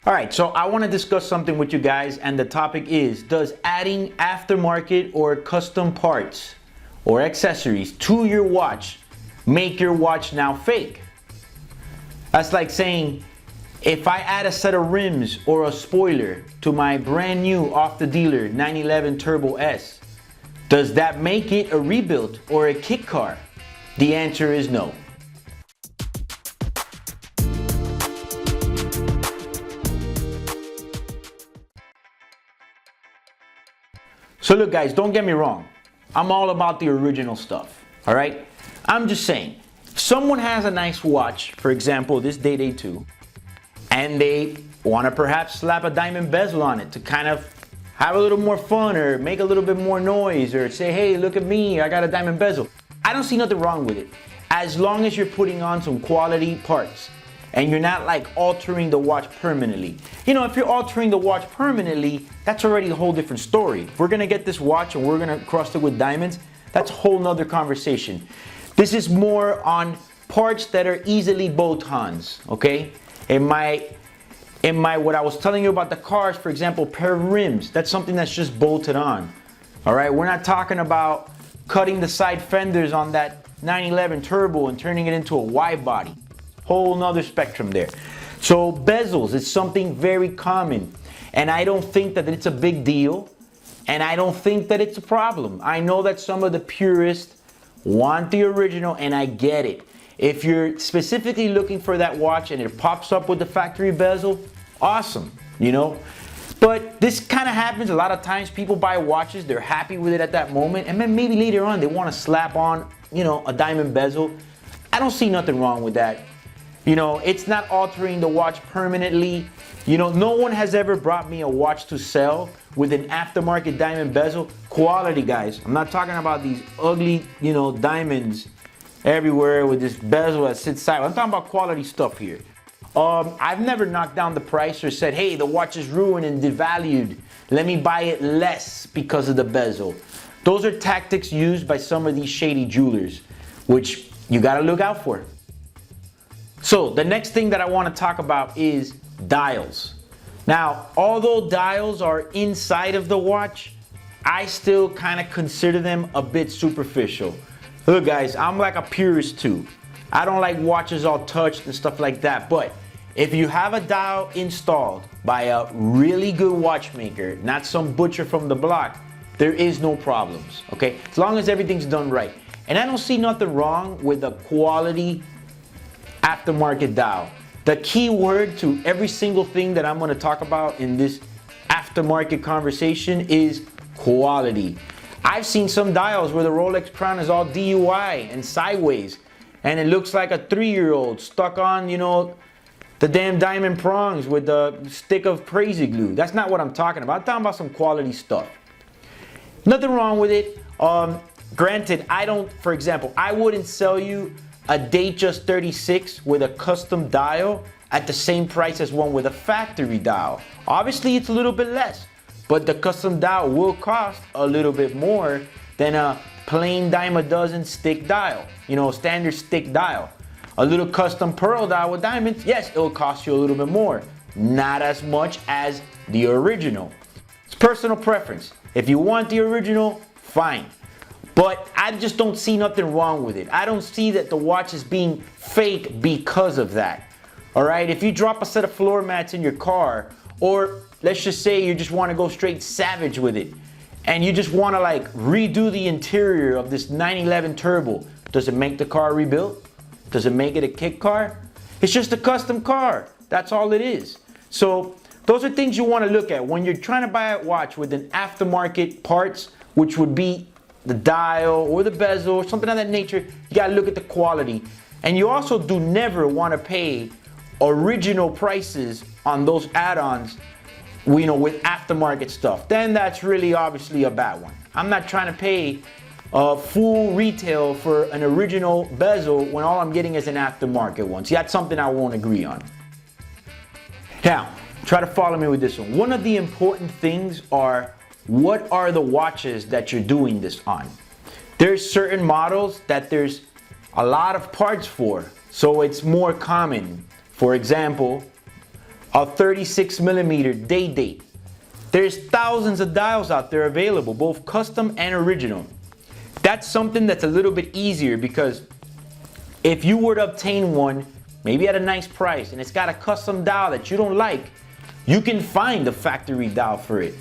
All right, so I want to discuss something with you guys, and the topic is, does adding aftermarket or custom parts or accessories to your watch make your watch now fake? That's like saying, if I add a set of rims or a spoiler to my brand new off the dealer 911 Turbo S, does that make it a rebuild or a kit car? The answer is no. So look guys, don't get me wrong. I'm all about the original stuff, all right? I'm just saying, if someone has a nice watch, for example, this Day 2, and they want to perhaps slap a diamond bezel on it to kind of have a little more fun or make a little bit more noise or say, hey, look at me, I got a diamond bezel. I don't see nothing wrong with it. As long as you're putting on some quality parts and you're not like altering the watch permanently. You know, if you're altering the watch permanently, that's already a whole different story. If we're gonna get this watch and we're gonna crust it with diamonds, that's a whole nother conversation. This is more on parts that are easily bolt-ons, okay? In my what I was telling you about the cars, for example, pair of rims, that's something that's just bolted on. All right, we're not talking about cutting the side fenders on that 911 Turbo and turning it into a wide body. Whole nother spectrum there. So bezels is something very common, and I don't think that it's a big deal, and I don't think that it's a problem. I know that some of the purists want the original, and I get it. If you're specifically looking for that watch and it pops up with the factory bezel, awesome, you know. But this kind of happens a lot of times. People buy watches, they're happy with it at that moment, and then maybe later on they want to slap on, you know, a diamond bezel. I don't see nothing wrong with that. You know, it's not altering the watch permanently. You know, no one has ever brought me a watch to sell with an aftermarket diamond bezel. Quality, guys. I'm not talking about these ugly, you know, diamonds everywhere with this bezel that sits sideways. I'm talking about quality stuff here. I've never knocked down the price or said, hey, the watch is ruined and devalued. Let me buy it less because of the bezel. Those are tactics used by some of these shady jewelers, which you gotta look out for. So the next thing that I want to talk about is dials. Now, although dials are inside of the watch, I still kind of consider them a bit superficial. Look guys, I'm like a purist too. I don't like watches all touched and stuff like that, but if you have a dial installed by a really good watchmaker, not some butcher from the block, there is no problems, okay? As long as everything's done right. And I don't see nothing wrong with a quality aftermarket dial. The key word to every single thing that I'm going to talk about in this aftermarket conversation is quality. I've seen some dials where the Rolex crown is all DUI and sideways, and it looks like a 3-year-old stuck on, you know, the damn diamond prongs with the stick of crazy glue. That's not what I'm talking about. I'm talking about some quality stuff. Nothing wrong with it. Granted, for example, I wouldn't sell you a Datejust 36 with a custom dial at the same price as one with a factory dial. Obviously, it's a little bit less, but the custom dial will cost a little bit more than a plain dime a dozen stick dial, you know, standard stick dial. A little custom pearl dial with diamonds, yes, it'll cost you a little bit more. Not as much as the original. It's personal preference. If you want the original, fine. But I just don't see nothing wrong with it. I don't see that the watch is being fake because of that. All right, if you drop a set of floor mats in your car, or let's just say you just want to go straight savage with it, and you just want to like redo the interior of this 911 Turbo, does it make the car rebuilt? Does it make it a kit car? It's just a custom car. That's all it is. So those are things you want to look at when you're trying to buy a watch with an aftermarket parts, which would be the dial or the bezel or something of that nature. You gotta look at the quality. And you also do never want to pay original prices on those add-ons, you know, with aftermarket stuff. Then that's really obviously a bad one. I'm not trying to pay full retail for an original bezel when all I'm getting is an aftermarket one. See, that's something I won't agree on. Now, try to follow me with this one. One of the important things are, what are the watches that you're doing this on? There's certain models that there's a lot of parts for, so it's more common. For example, a 36 millimeter day date. There's thousands of dials out there available, both custom and original. That's something that's a little bit easier, because if you were to obtain one, maybe at a nice price, and it's got a custom dial that you don't like, you can find a factory dial for it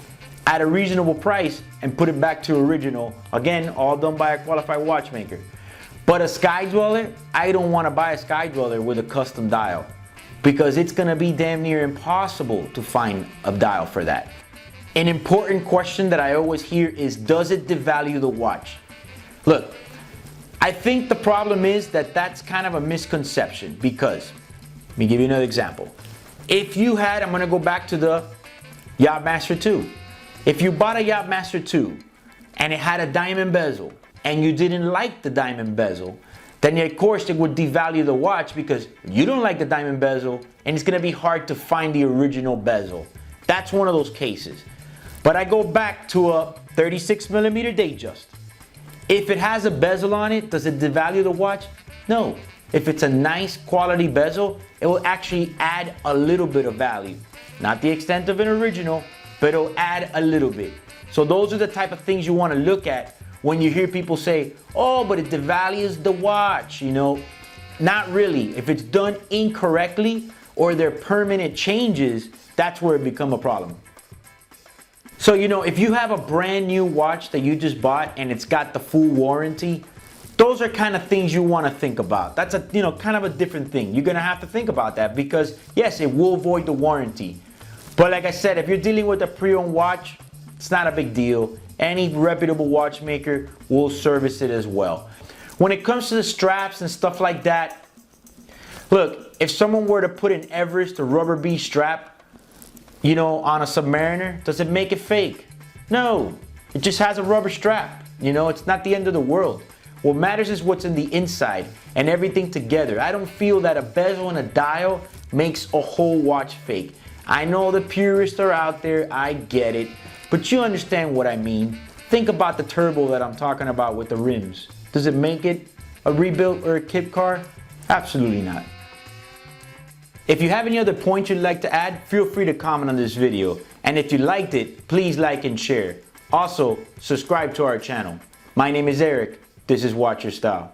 at a reasonable price and put it back to original. Again, all done by a qualified watchmaker. But a Sky Dweller, I don't want to buy a Sky Dweller with a custom dial, because it's going to be damn near impossible to find a dial for that. An important question that I always hear is, does it devalue the watch? Look, I think the problem is that that's kind of a misconception, because, let me give you another example. If you had, I'm going to go back to the Yachtmaster 2. If you bought a Yachtmaster 2 and it had a diamond bezel and you didn't like the diamond bezel, then of course it would devalue the watch, because you don't like the diamond bezel and it's going to be hard to find the original bezel. That's one of those cases. But I go back to a 36 millimeter Datejust. If it has a bezel on it, does it devalue the watch? No. If it's a nice quality bezel, it will actually add a little bit of value. Not the extent of an original, but it'll add a little bit. So those are the type of things you want to look at when you hear people say, oh, but it devalues the watch, you know. Not really. If it's done incorrectly or there are permanent changes, that's where it becomes a problem. So, you know, if you have a brand new watch that you just bought and it's got the full warranty, those are kind of things you want to think about. That's a, you know, kind of a different thing. You're going to have to think about that, because yes, it will void the warranty. But like I said, if you're dealing with a pre-owned watch, it's not a big deal. Any reputable watchmaker will service it as well. When it comes to the straps and stuff like that, look, if someone were to put an Everest or rubber B strap, you know, on a Submariner, does it make it fake? No, it just has a rubber strap. You know, it's not the end of the world. What matters is what's in the inside and everything together. I don't feel that a bezel and a dial makes a whole watch fake. I know the purists are out there, I get it, but you understand what I mean. Think about the turbo that I'm talking about with the rims. Does it make it a rebuilt or a kit car? Absolutely not. If you have any other points you'd like to add, feel free to comment on this video. And if you liked it, please like and share. Also, subscribe to our channel. My name is Eric. This is Watch Your Style.